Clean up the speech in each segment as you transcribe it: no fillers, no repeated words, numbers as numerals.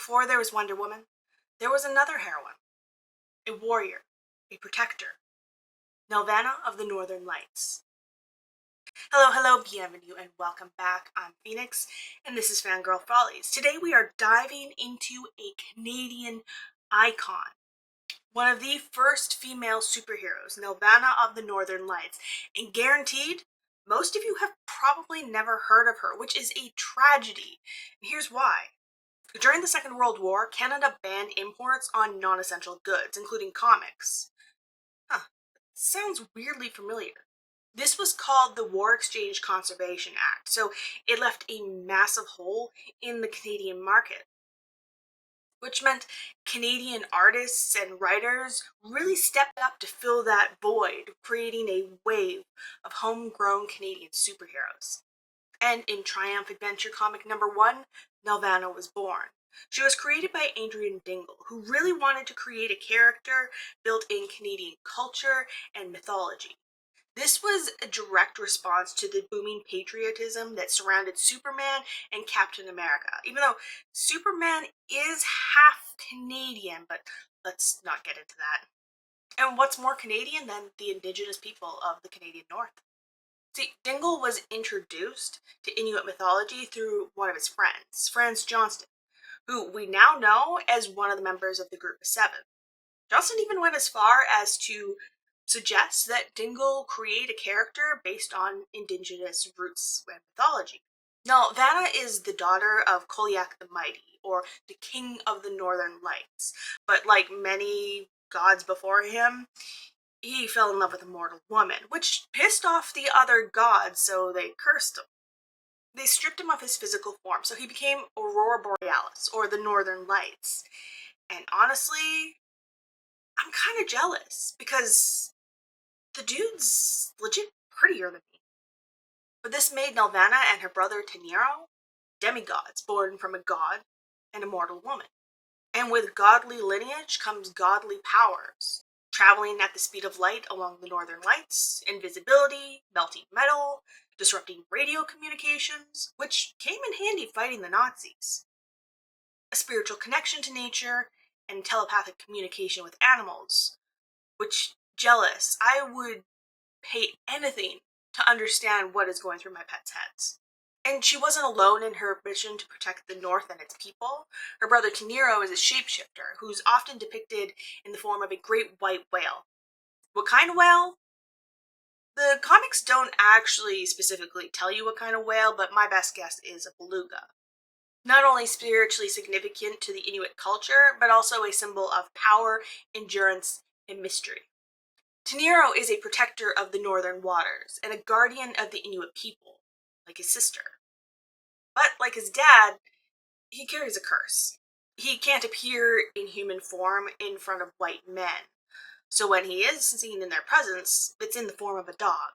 Before there was Wonder Woman, there was another heroine, a warrior, a protector, Nelvana of the Northern Lights. Hello, bienvenue, and welcome back. I'm Phoenix, and this is Fangirl Follies. Today we are diving into a Canadian icon, one of the first female superheroes, Nelvana of the Northern Lights, and guaranteed, most of you have probably never heard of her, which is a tragedy. And here's why. During the Second World War, Canada banned imports on non-essential goods, including comics. Sounds weirdly familiar. This was called the War Exchange Conservation Act, so it left a massive hole in the Canadian market, which meant Canadian artists and writers really stepped up to fill that void, creating a wave of homegrown Canadian superheroes. And in Triumph Adventure comic #1, Nelvana was born. She was created by Adrian Dingle, who really wanted to create a character built in Canadian culture and mythology. This was a direct response to the booming patriotism that surrounded Superman and Captain America, even though Superman is half Canadian, but let's not get into that. And what's more Canadian than the Indigenous people of the Canadian North? See, Dingle was introduced to Inuit mythology through one of his friends, Franz Johnston, who we now know as one of the members of the Group of Seven. Johnston even went as far as to suggest that Dingle create a character based on Indigenous roots and mythology. Now, Vanna is the daughter of Kolyak the Mighty, or the King of the Northern Lights, but like many gods before him, he fell in love with a mortal woman, which pissed off the other gods, so they cursed him. They stripped him of his physical form, so he became Aurora Borealis, or the Northern Lights. And honestly, I'm kind of jealous, because the dude's legit prettier than me. But this made Nelvana and her brother Tenero demigods, born from a god and a mortal woman. And with godly lineage comes godly powers. Traveling at the speed of light along the Northern Lights, invisibility, melting metal, disrupting radio communications, which came in handy fighting the Nazis. A spiritual connection to nature, and telepathic communication with animals, which, jealous, I would pay anything to understand what is going through my pets' heads. And she wasn't alone in her mission to protect the North and its people. Her brother Tenero is a shapeshifter, who's often depicted in the form of a great white whale. What kind of whale? The comics don't actually specifically tell you what kind of whale, but my best guess is a beluga. Not only spiritually significant to the Inuit culture, but also a symbol of power, endurance, and mystery. Tenero is a protector of the northern waters, and a guardian of the Inuit people, like his sister. But like his dad, he carries a curse. He can't appear in human form in front of white men. So when he is seen in their presence, it's in the form of a dog.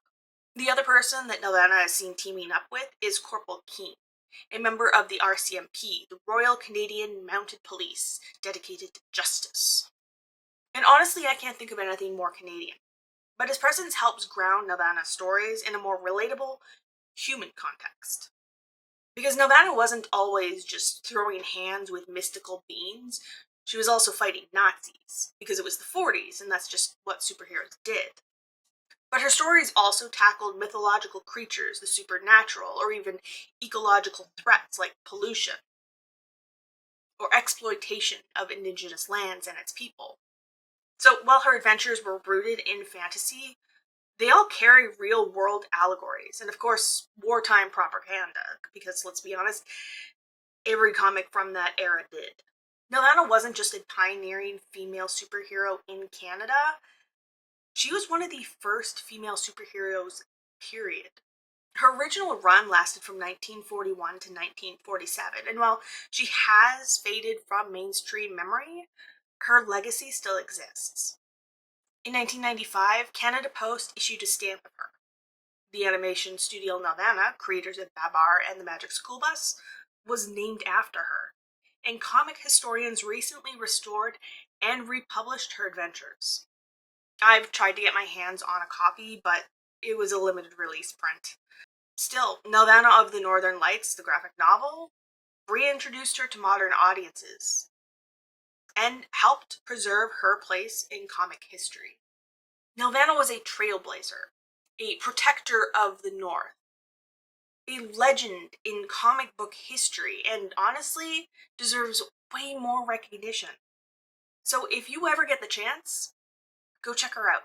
The other person that Nelvana is seen teaming up with is Corporal Keene, a member of the RCMP, the Royal Canadian Mounted Police, dedicated to justice. And honestly, I can't think of anything more Canadian. But his presence helps ground Nelvana's stories in a more relatable, human context. Because Nelvana wasn't always just throwing hands with mystical beings, she was also fighting Nazis, because it was the 40s, and that's just what superheroes did. But her stories also tackled mythological creatures, the supernatural, or even ecological threats like pollution, or exploitation of indigenous lands and its people. So while her adventures were rooted in fantasy, they all carry real-world allegories, and of course, wartime propaganda, because let's be honest, every comic from that era did. Nelvana wasn't just a pioneering female superhero in Canada, she was one of the first female superheroes, period. Her original run lasted from 1941 to 1947, and while she has faded from mainstream memory, her legacy still exists. In 1995, Canada Post issued a stamp of her. The animation studio Nelvana, creators of Babar and the Magic School Bus, was named after her, and comic historians recently restored and republished her adventures. I've tried to get my hands on a copy, but it was a limited release print. Still, Nelvana of the Northern Lights, the graphic novel, reintroduced her to modern audiences, and helped preserve her place in comic history. Nelvana was a trailblazer, a protector of the North, a legend in comic book history, and honestly deserves way more recognition. So if you ever get the chance, go check her out.